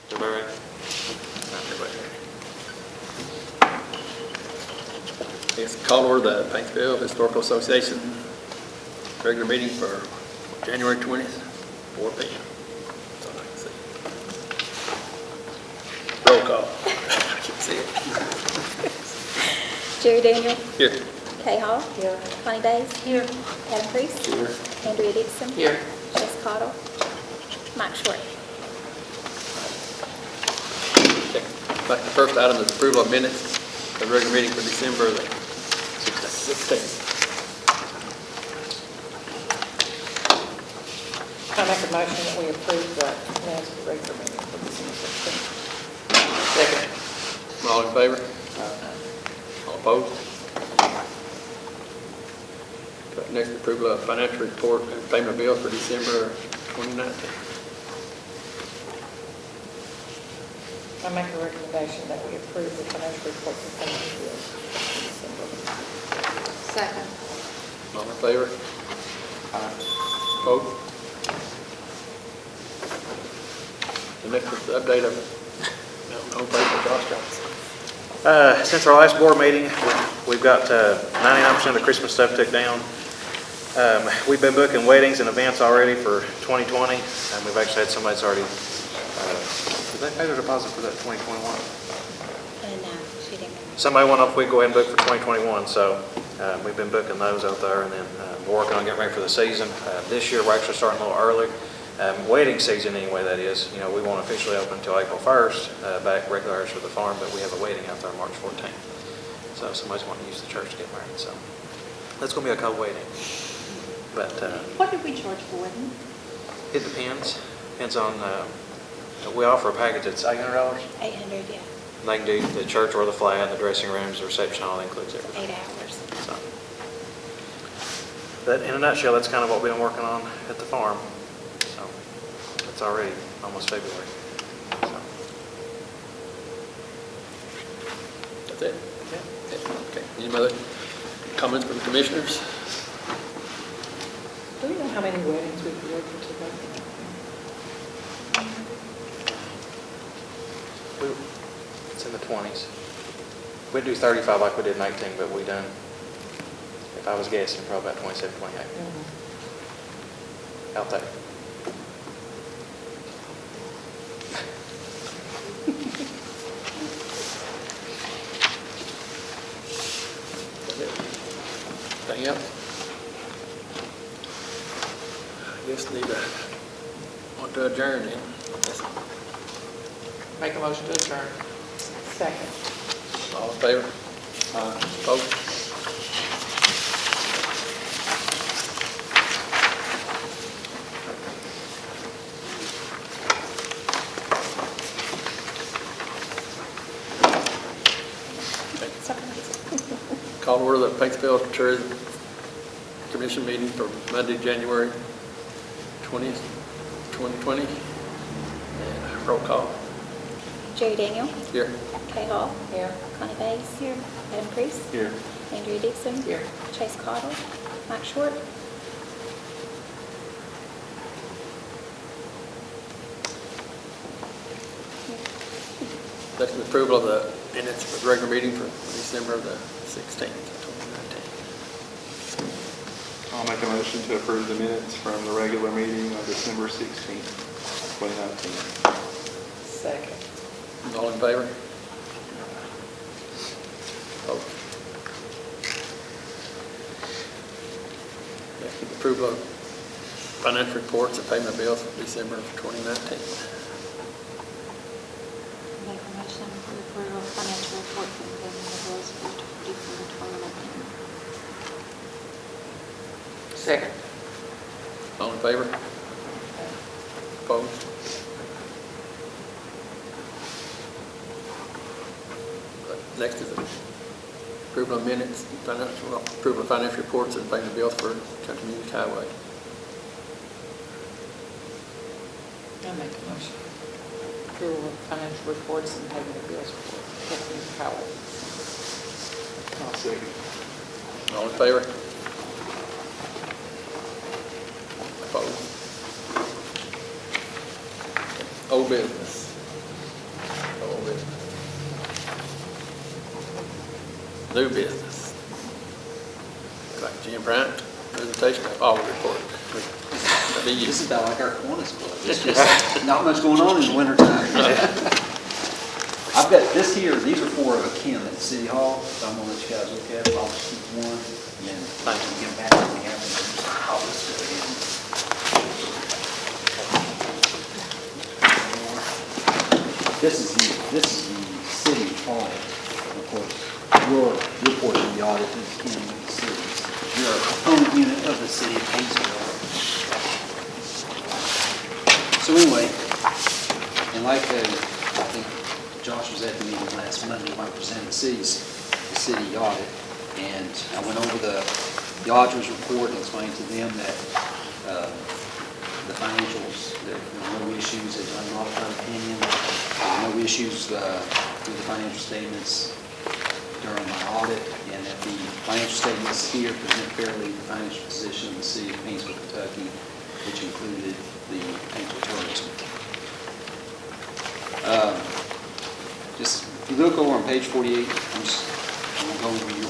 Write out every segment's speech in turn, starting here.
Everybody ready? It's call to order the Paintsville Historical Association regular meeting for January 20th, 4 p.m. That's all I can see. Roll call. I can see it. Jerry Daniel. Here. Kay Hall. Here. Connie Bays. Here. Adam Priest. Here. Andrea Dixon. Here. Chase Cottle. Mike Short. Okay. Back to the first item is approval of minutes of the regular meeting for December the 16th. I make a motion that we approve the minutes of the regular meeting for December 16th. Second. All in favor? All opposed? Okay, next, approval of financial report and payment of bills for December 2019. I make a recommendation that we approve the financial report and payment of bills for December. Second. All in favor? Opposed? The next is the update of homepage for Josh Johnson. Since our last board meeting, we've got 99% of the Christmas stuff took down. We've been booking weddings and events already for 2020, and we've actually had somebody that's already, did they pay their deposit for that 2021? No, she didn't. Somebody went off, we go ahead and book for 2021, so we've been booking those out there, and then we're working on getting ready for the season. This year, we're actually starting a little early. Wedding season anyway, that is. You know, we won't officially open until April 1st, back regular hours for the farm, but we have a wedding out there March 14th. So if somebody's wanting to use the church to get married, so that's going to be a cold wedding. But What did we charge for wedding? it depends. Depends on, we offer a package that's $800. 800, yeah. They can do the church or the flat, the dressing rooms, the reception, all that includes everything. 8 hours. So, that, in a nutshell, that's kind of what we've been working on at the farm. So, it's already almost February. So, That's it? Okay. Any other comments from the commissioners? Do we know how many weddings we've been working today? it's in the 20s. We'd do 35 like we did in 18, but we done, if I was guessing, probably about 27, 28 out there. Anything else? I guess need to want to adjourn then. Yes. Make a motion to adjourn. Second. All in favor? Opposed? Call to order the Paintsville Tourism Commission meeting for Monday, January 20th, 2020. And roll call. Jerry Daniel. Here. Kay Hall. Here. Connie Bays. Here. Adam Priest. Here. Andrea Dixon. Here. Chase Cottle. Mike Short. That's the approval of the minutes for the regular meeting for December the 16th, 2019. I'll make a motion to approve the minutes from the regular meeting of December 16th, 2019. Second. All in favor? Opposed? Next is approval of financial reports and payment of bills for December of 2019. Make a motion for approval of financial report and payment of bills for December 2019. Second. All in favor? Opposed? Next is approval of minutes, approval of financial reports and payment of bills for Country Music Highway. I make a motion. Approval of financial reports and payment of bills for Country Music Highway. I'll second. All in favor? Opposed? Old business. New business. Like Jim Bryant, presentation of all report. That'd be you. This is about like our Kiwanis Club. It's just not much going on in the wintertime. I've got this here, these are for Kim at City Hall, so I'm gonna let you guys look at it. I'll just keep one, and then I can get back when we have them. I'll just do it again. This is the city audit, of course. Your portion of the audit is Kim with the cities. You're a component unit of the city of Paintsville. So anyway, and like I think Josh was at the meeting last Monday when I presented the city audit, and I went over the auditor's report and explained to them that the financials, there were no issues, there's an unmodified opinion, there were no issues with the financial statements during my audit, and that the financial statements here present fairly the financial position of the city of Paintsville, Kentucky, which included the Paintsville Tourism. Just if you look over on page 48, I'm going to go over the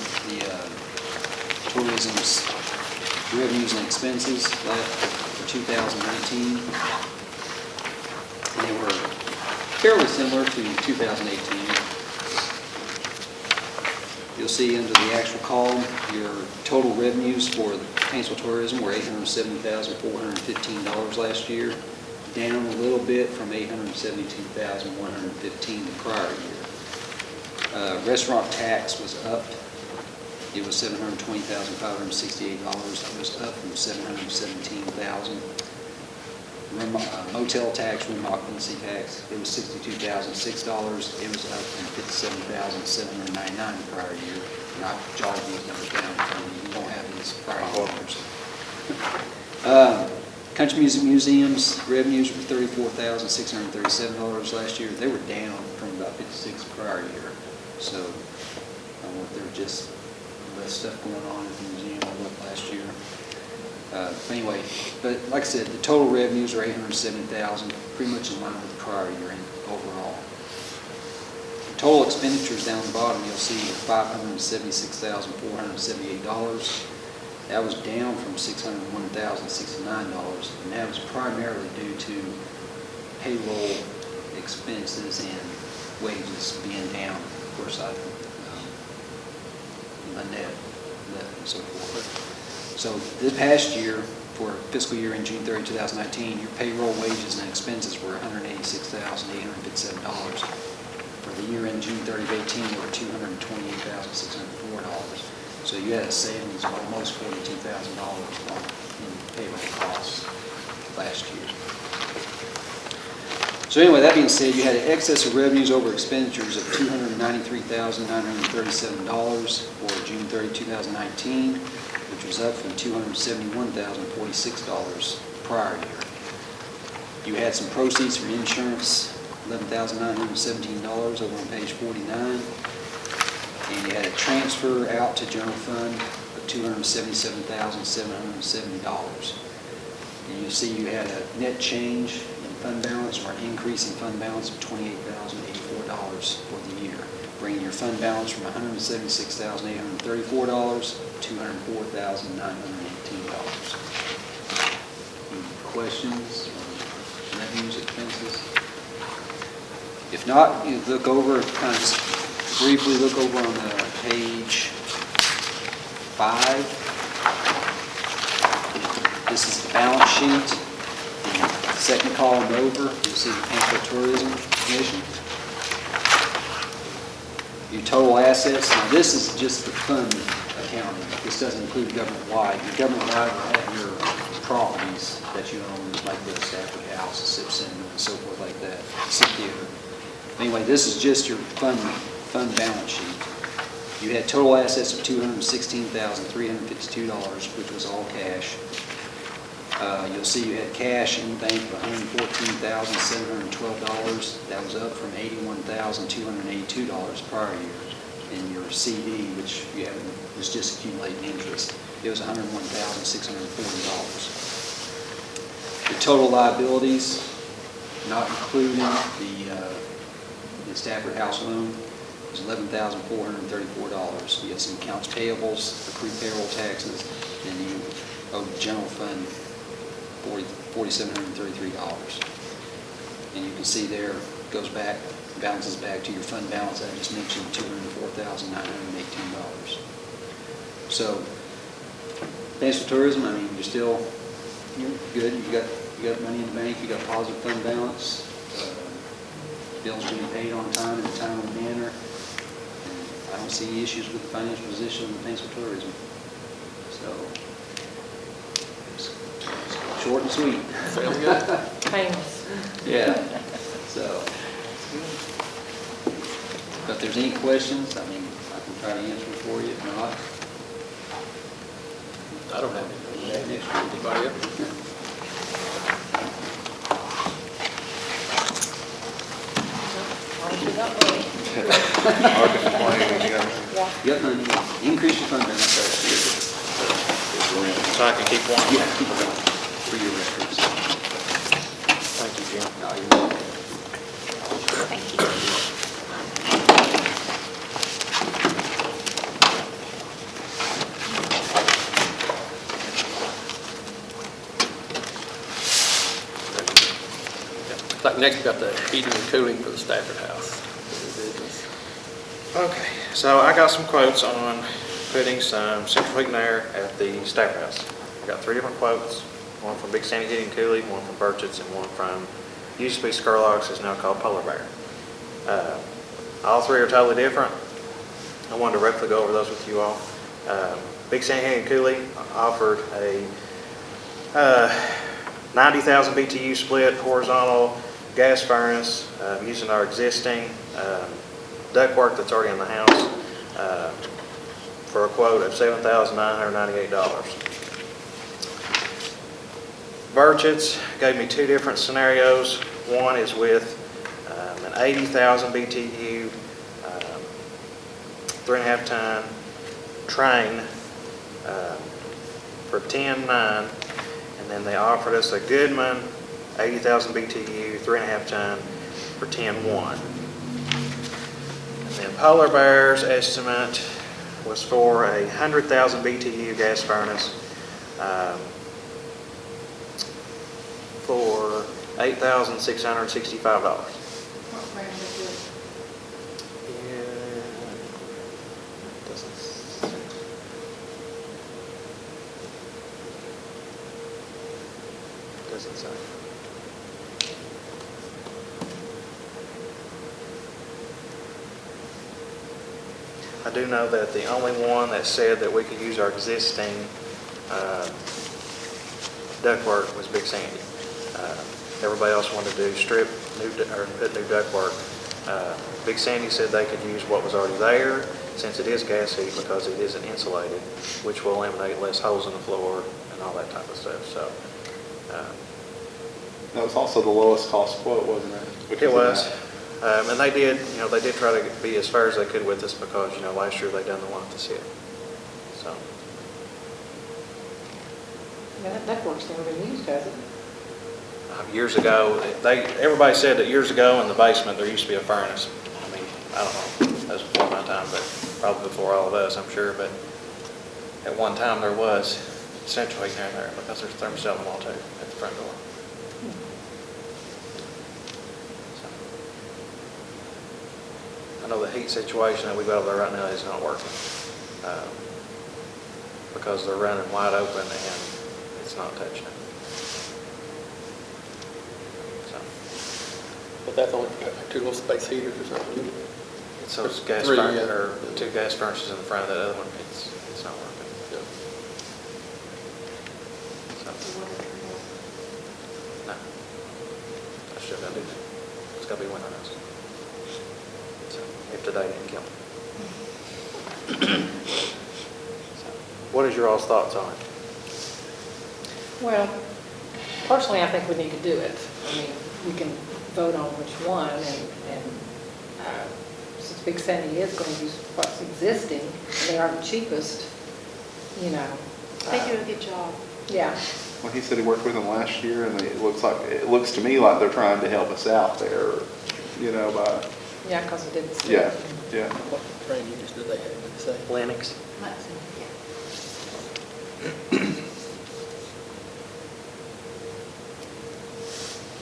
tourism's revenues and expenses for 2019. And they were fairly similar to 2018. You'll see under the actual column, your total revenues for the Paintsville Tourism were $870,415 last year, down a little bit from $872,115 the prior year. Restaurant tax was up. It was $720,568. It was up from $717,000. Motel tax, room occupancy tax, it was $62,006. It was up from $57,799 the prior year. And I jotted these numbers down for you. You won't have these prior numbers. Country Music Museum's revenues were $34,637 last year. They were down from about $56,000 the prior year. So I don't know if there was just less stuff going on at the museum than what last year. Anyway, but like I said, the total revenues are $870,000, pretty much in line with the prior year overall. Total expenditures down the bottom, you'll see $576,478. That was down from $601,069, and that was primarily due to payroll expenses and wages being down. Of course, my net and so forth. So this past year, for fiscal year in June 30, 2019, your payroll, wages, and expenses were $186,857. For the year in June 30 of 18, they were $228,604. So you had a savings of almost $42,000 in payroll costs last year. So anyway, that being said, you had an excess of revenues over expenditures of $293,937 for June 30, 2019, which was up from $271,046 prior year. You had some proceeds from insurance, $11,917 over on page 49. And you had a transfer out to general fund of $277,770. And you see you had a net change in fund balance, or an increase in fund balance of $28,084 for the year, bringing your fund balance from $176,834 to $204,918. Any questions on revenues, expenses? If not, you look over, kind of briefly look over on page 5. This is the balance sheet. The second column over, you'll see the Paintsville Tourism Commission. Your total assets. Now this is just the fund accounting. This doesn't include government-wide. Your government-wide will have your properties that you own, like the Stafford House, the SIP Center, and so forth like that, SIP Theater. Anyway, this is just your fund balance sheet. You had total assets of $216,352, which was all cash. You'll see you had cash in the bank of $114,712. That was up from $81,282 prior year. And your CD, which you have, was just accumulating interest, it was $101,640. The total liabilities, not including the Stafford House loan, is $11,434. You got some accounts payables, accrued payroll taxes, and you owe the general fund $4,733. And you can see there, goes back, balances back to your fund balance I just mentioned, $204,918. So, Paintsville Tourism, I mean, you're good. You got money in the bank. You got positive fund balance. Bills being paid on time in a timely manner. And I don't see any issues with the financial position of the Paintsville Tourism. So, it's short and sweet. Sounds good. Painless. Yeah. So, if there's any questions, I mean, I can try to answer them for you. If not, I don't have any. Anybody else? As long as you got money. Hard to complain when you got Yeah. you got money, increase your fund balance last year. So I can keep one. Yeah, keep it going for your records. Thank you, Jim. No, you're welcome. Thank you. Like next, we got the heating and cooling for the Stafford House. Okay, so I got some quotes on putting some central heating and air at the Stafford House. I got 3 different quotes, one from Big Sandy Heating and Cooling, one from Burchett's, and one from, used to be Skurlock's, is now called Polar Bear. All 3 are totally different. I wanted to directly go over those with you all. Big Sandy Heating and Cooling offered a 90,000 BTU split horizontal gas furnace using our existing ductwork that's already in the house for a quote of $7,998. Burchett's gave me 2 different scenarios. One is with an 80,000 BTU 3.5 ton train for $10,900. And then they offered us a Goodman 80,000 BTU 3.5 ton for $10,100. And then Polar Bear's estimate was for a 100,000 BTU gas furnace for $8,665. What brand is it? Doesn't say. I do know that the only one that said that we could use our existing ductwork was Big Sandy. Everybody else wanted to do strip new or put new ductwork. Big Sandy said they could use what was already there since it is gas heat because it isn't insulated, which will eliminate less holes in the floor and all that type of stuff. So. That was also the lowest cost quote, wasn't it? It was. And they did try to be as fair as they could with us because, last year they done the one at the city. So, Yeah, that ductwork's never been used, has it? years ago, everybody said that years ago in the basement, there used to be a furnace. I mean, I don't know, that was before my time, but probably before all of us, I'm sure. But at one time there was central heating in there because there's thermostat in the wall too at the front door. I know the heat situation that we've got over there right now is not working because they're running wide open and it's not touching it. So, But that's only 2 little space heaters or something. it's those gas 3, furnaces, yeah. or 2 gas furnaces in the front of that other one. It's not working. Yeah. So, no, I still gotta do that. It's gotta be winterized. So, if today didn't kill me. So, what is your all's thoughts on it? Well, personally, I think we need to do it. I mean, we can vote on which one, and since Big Sandy is going to use what's existing, and they are the cheapest, They do a good job. Yeah. Well, he said he worked with them last year, and it looks to me like they're trying to help us out there, by Yeah, because it didn't say. Yeah, yeah. What train units do they have, did they say? Lennox. Maximum, yeah.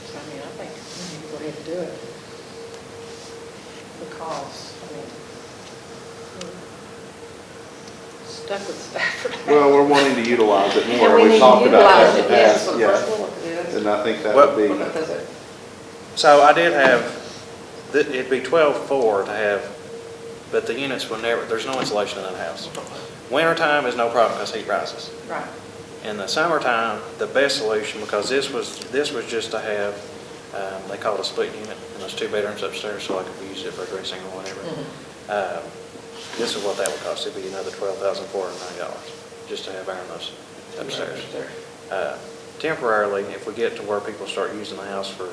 So, I mean, I think we need to go ahead and do it. Because, I mean, we're stuck with Stafford. Well, we're wanting to utilize it more. And we need We've to talked about that in the utilize it, yes, past, for the yeah. first look at it. And I think that Well- would What be, does it? So I did have, it'd be 12.4 to have, but the units will never, there's no insulation in that house. Wintertime is no problem because heat rises. Right. In the summertime, the best solution, because this was just to have, they call it a split unit, and there's 2 bedrooms upstairs, so I could use it for dressing or whatever. This is what that would cost. It'd be another $12,490 just to have air in those upstairs. Temporarily, if we get to where people start using the house for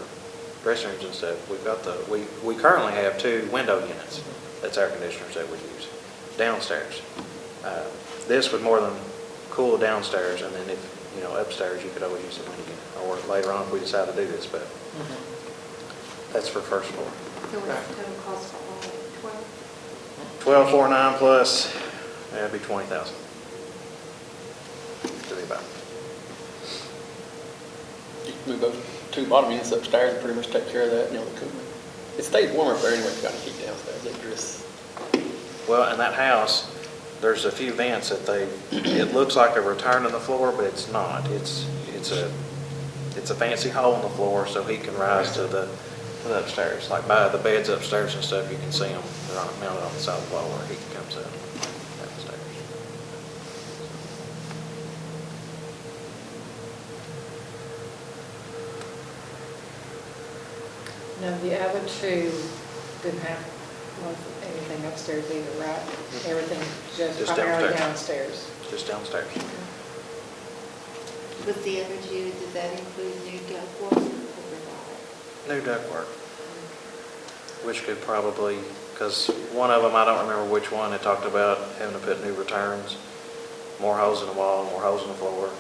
dressing rooms and stuff, we've got we currently have 2 window units, that's air conditioners that we use downstairs. This would more than cool downstairs, and then if, upstairs, you could always use the window unit, or later on if we decide to do this, but that's for first floor. So what's the total cost for all, 12? 12.49 plus, that'd be 20,000. To be about. You can move those 2 bottom units upstairs and pretty much take care of that, the cooling. It stays warm up there anyway, if you got to heat downstairs, it just, Well, in that house, there's a few vents that it looks like a return in the floor, but it's not. It's a fancy hole in the floor so he can rise to the upstairs. Like by the beds upstairs and stuff, you can see them. They're mounted on the side of the wall where he comes up downstairs. Now, the other 2 didn't have anything upstairs either, right? Everything just Just primarily downstairs. downstairs. Just downstairs. With the other 2, does that include new ductwork or provide? New ductwork, which could probably, because one of them, I don't remember which one, it talked about having to put new returns, more holes in the wall, more holes in the floor.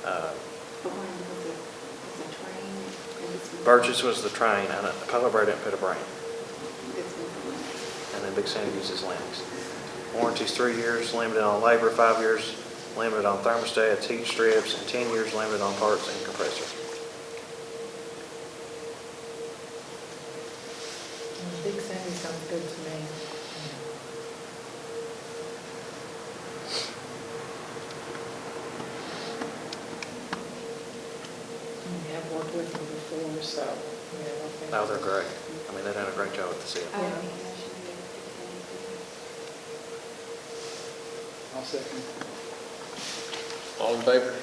The one with the train? or this one? Burgess was the train, and Colorado didn't put a brain. This one. And then Big Sandy uses Lennox. Warranty's 3 years, limited on labor, 5 years, limited on thermostats, heat strips, and 10 years limited on parts and compressor. Big Sandy sounds good to me. We have worked with them before, so, I think. No, they're great. I mean, they've done a great job with the seal. Oh, Yeah. yeah, that should be it. I'll second. all in favor?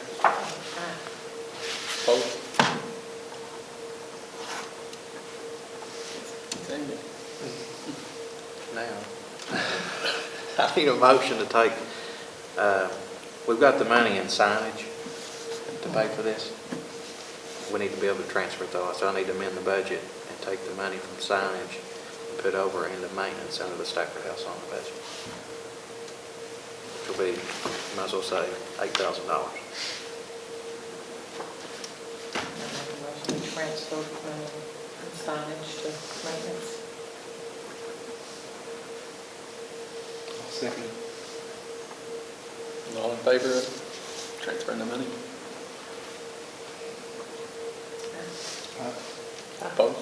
Opposed? Same deal. Now, I need a motion to take, we've got the money in signage to pay for this. We need to be able to transfer it though, so I need to amend the budget and take the money from signage and put over into maintenance under the Stafford House on the budget. Which will be, you might as well say, $8,000. Motion to transfer from signage to maintenance. I'll second. All in favor of transferring the money? Opposed?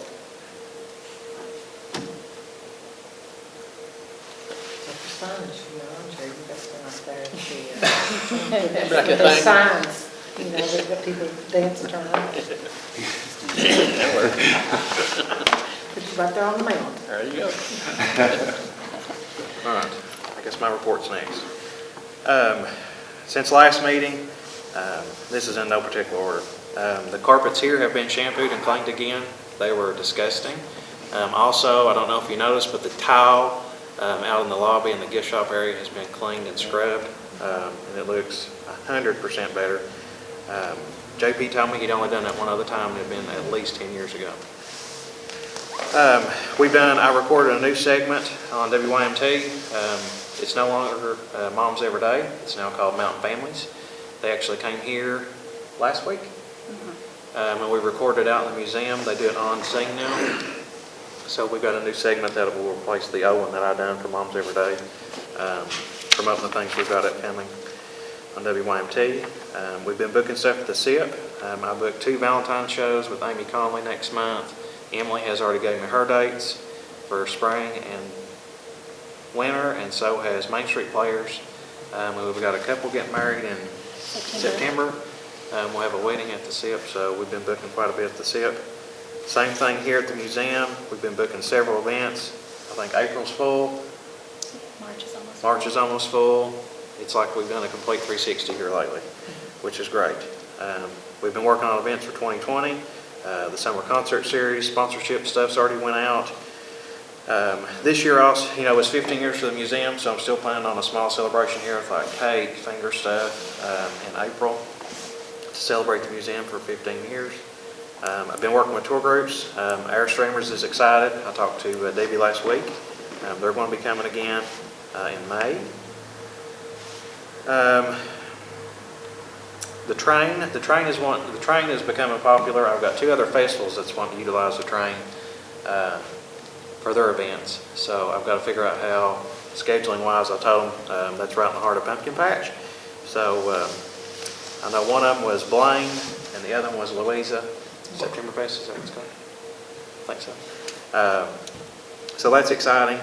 So for signage, I'm sure you got one out there. Back The at thing. signs, that people dance and turn on. That works. Put you right there on the mound. There you go. All right, I guess my report's next. Since last meeting, this is in no particular order. The carpets here have been shampooed and cleaned again. They were disgusting. Also, I don't know if you noticed, but the tile out in the lobby in the gift shop area has been cleaned and scrubbed, and it looks 100% better. JP told me he'd only done that one other time, and it had been at least 10 years ago. I recorded a new segment on WYMT. It's no longer Moms Every Day. It's now called Mountain Families. They actually came here last week, and we recorded it out in the museum. They do it on Zing now. So we've got a new segment that will replace the old one that I done for Moms Every Day, promoting the things we've got upcoming on WYMT. We've been booking stuff at the SIP. I booked 2 Valentine's shows with Amy Conley next month. Emily has already gave me her dates for spring and winter, and so has Main Street Players. We've got a couple getting married in September. We'll have a wedding at the SIP, so we've been booking quite a bit at the SIP. Same thing here at the museum. We've been booking several events. I think April's full. March is almost full. It's like we've done a complete 360 here lately, which is great. We've been working on events for 2020. The summer concert series, sponsorship stuff's already went out. This year also, it was 15 years for the museum, so I'm still planning on a small celebration here with like cake, finger stuff in April to celebrate the museum for 15 years. I've been working with tour groups. Airstreamers is excited. I talked to Debbie last week. They're going to be coming again in May. The train is becoming popular. I've got 2 other festivals that's wanting to utilize the train for their events. So I've got to figure out how, scheduling wise, I told them that's right in the heart of Pumpkin Patch. So I know one of them was Blaine and the other one was Louisa. September Fest, is that what it's called? I think so. So that's exciting.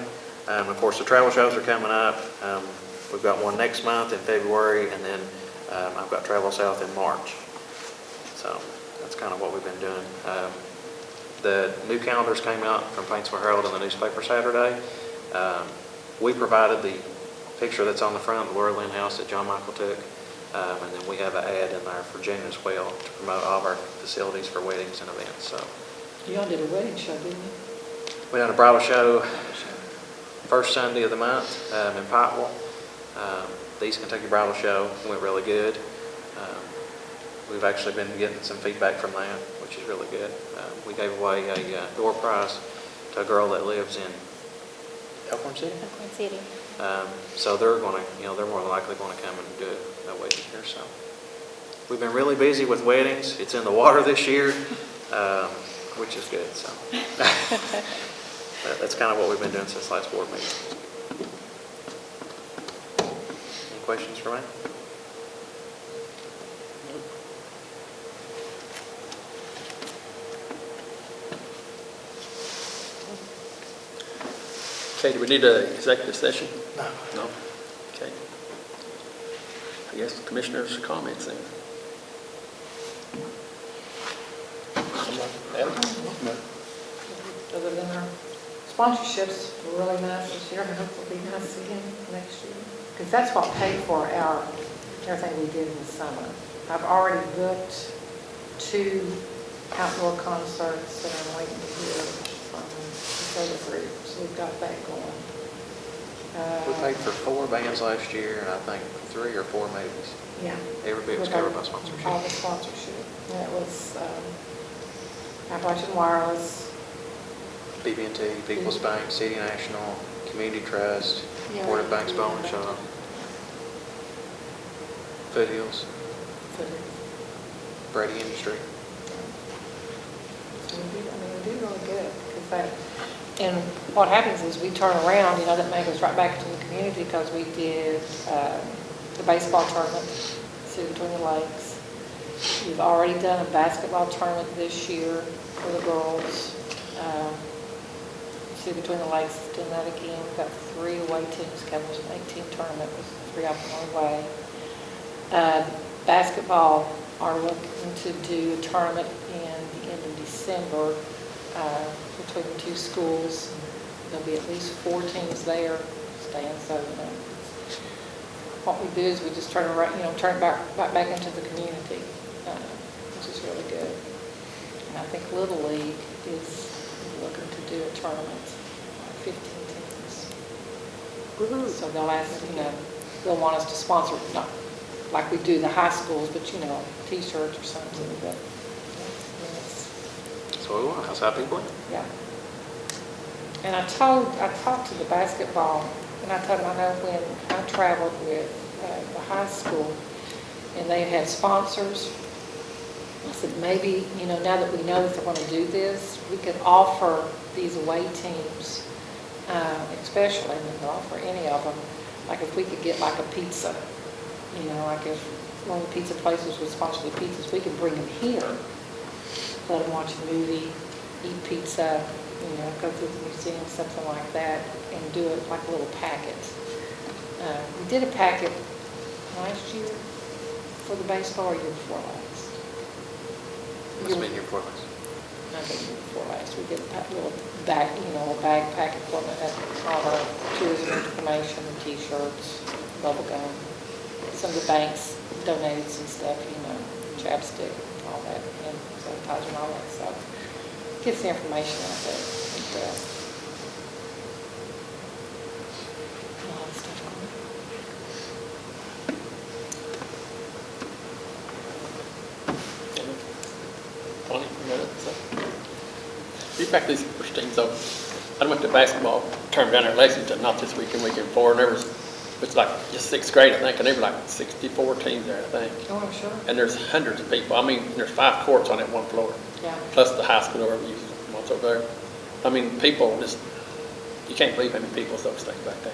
Of course, the travel shows are coming up. We've got one next month in February, and then I've got Travel South in March. So that's kind of what we've been doing. The new calendars came out from Paintsville Herald in the newspaper Saturday. We provided the picture that's on the front of the Laura Lynn house that John Michael took. And then we have an ad in there for June as well to promote all of our facilities for weddings and events. So Y'all did a wedding show, didn't you? we had a bridal show first Sunday of the month in Paintsville. The East Kentucky Bridal Show went really good. We've actually been getting some feedback from that, which is really good. We gave away a door prize to a girl that lives in Elkhorn City. Elkhorn City. So they're going to, they're more than likely going to come and do a wedding here. So we've been really busy with weddings. It's in the water this year, which is good. So that's kind of what we've been doing since last board meeting. Any questions for me? Okay, do we need an executive session? No. No? Okay. I guess the commissioner's comments then. Other than our sponsorships were really nice this year, and I hope it'll be nice again next year. Because that's what paid for everything we did in the summer. I've already booked 2 outdoor concerts that I'm waiting to hear from this other group, so we've got that going. We paid for 4 bands last year, and I think 3 or 4 movies. Yeah. Every bit was covered by sponsorship. All the sponsorship. And it was Appalachian Wireless. BB&T, People's Bank, City National, Community Trust, Port of Banks Bowling Shop, Foothills, Brady Industry. So we do really good. And what happens is we turn around, that may goes right back into the community because we did the baseball tournament, City Between the Lakes. We've already done a basketball tournament this year for the girls. City Between the Lakes is doing that again. We've got 3 away teams coming to an 18 tournament with 3 off and 1 away. Basketball are looking to do a tournament in the end of December between the 2 schools. There'll be at least 4 teams there, Stan, so what we do is we just turn it back into the community, which is really good. And I think Little League is looking to do a tournament, 15 teams. Woo-hoo. So they'll ask, they'll want us to sponsor, not like we do the high schools, but T-shirts or something. But That's what we want. That's how people win. yeah. And I talked to the basketball, and I told them, I know when I traveled with the high school, and they had sponsors, I said, maybe, now that we know that they're going to do this, we could offer these away teams, especially, and we could offer any of them, like if we could get like a pizza, like if one of the pizza places would sponsor the pizzas, we could bring them here, let them watch a movie, eat pizza, go through the museum, something like that, and do it like a little packet. We did a packet last year for the baseball, or year before last? Must have been here for us. I think year before last. We did a little bag, a bag packet for them that had all our tourism information, T-shirts, bubble gum. Some of the banks donated some stuff, chapstick, all that, and sanitizer and all that stuff. Gets the information out there. And, a lot of stuff on it. You back these first teams up. I went to basketball tournament down there in Lexington, not this weekend, weekend before, and it's like just sixth grade, I think, and there were like 64 teams there, I think. Oh, I'm sure. And there's hundreds of people. I mean, there's 5 courts on that one floor, Yeah. plus the high school over uses once over there. I mean, people just, you can't believe how many people those things back there.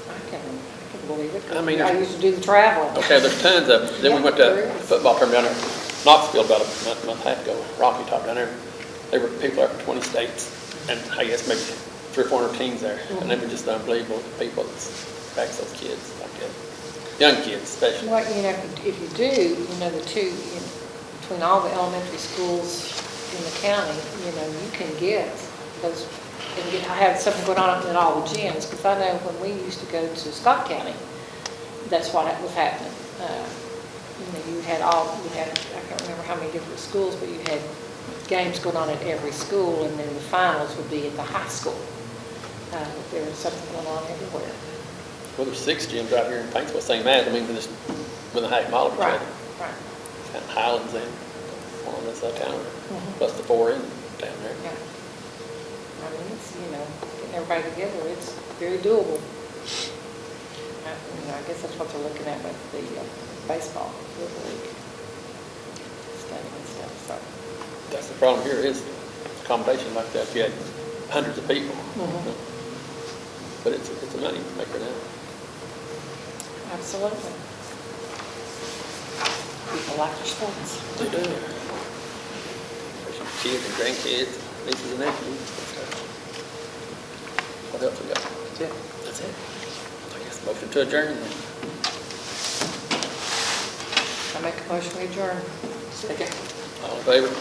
I can believe it. I mean, I used to do the travel. Okay, there's tons of them. Then we went to a football tournament down there, Knoxville, about a month and a half ago, Rocky Top down there. There were people there from 20 states, and I guess maybe 300 or 400 teams there. And they were just unbelievable, the people that backs those kids like that. Young kids especially. Well, if you do, the two, between all the elementary schools in the county, you can get those, I have something going on at all the gyms, because I know when we used to go to Scott County, that's what was happening. You had, I can't remember how many different schools, but you had games going on at every school, and then the finals would be at the high school. There was something going on everywhere. Well, there's 6 gyms right here in Paintsville, same as, I mean, they're just within a half mile of each other. Right. And Highlands in, one on this side of town, plus the 4 in down there. Yeah. I mean, it's, getting everybody together, it's very doable. I guess that's what they're looking at with the baseball league study and stuff, so. That's the problem here is accommodation like that. You had hundreds of people. But it's a money maker now. Absolutely. People like their sports. They do. Especially kids and grandkids, nieces and nephews. What else we got? That's it. That's it. I guess motion to adjourn then. I make a motion we adjourn. All in favor?